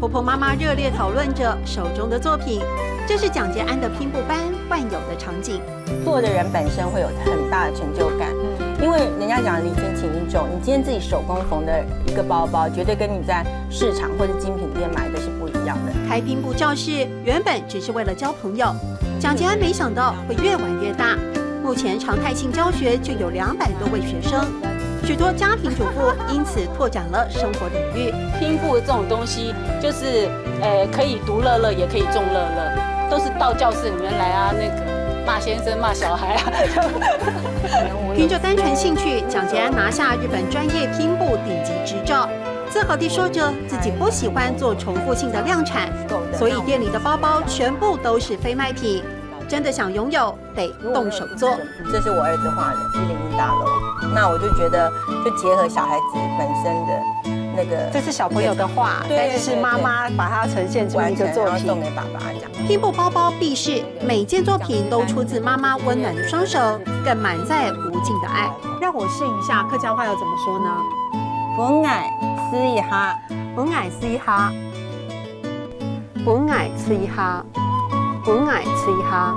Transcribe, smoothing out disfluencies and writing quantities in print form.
婆婆妈妈热烈讨论着手中的作品，这是蒋捷安的拼布班惯有的场景。做的人本身会有很大的成就感，因为人家讲礼轻情意重，你今天自己手工缝的一个包包，绝对跟你在市场或者精品店买的是不一样的。开拼布教室原本只是为了交朋友，蒋捷安没想到会越玩越大，目前常态性教学就有200多位学生。许多家庭主妇因此拓展了生活领域。拼布这种东西，就是可以独乐乐，也可以众乐乐，都是到教室里面来啊，那个骂先生、骂小孩啊。凭着单纯兴趣，蒋捷安拿下日本专业拼布顶级执照，自豪地说着自己不喜欢做重复性的量产，所以店里的包包全部都是非卖品。真的想拥有，得动手做。这是我儿子画的101大楼，那我就觉得，就结合小孩子本身的那个，这是小朋友的画，但是妈妈把它呈现出一个作品，送给爸爸这样。拼布包包必是每件作品都出自妈妈温暖的双手，更满载无尽的爱。让我试一下客家话要怎么说呢？本爱吃一下，本爱吃一下，本爱吃一下，本爱吃一下。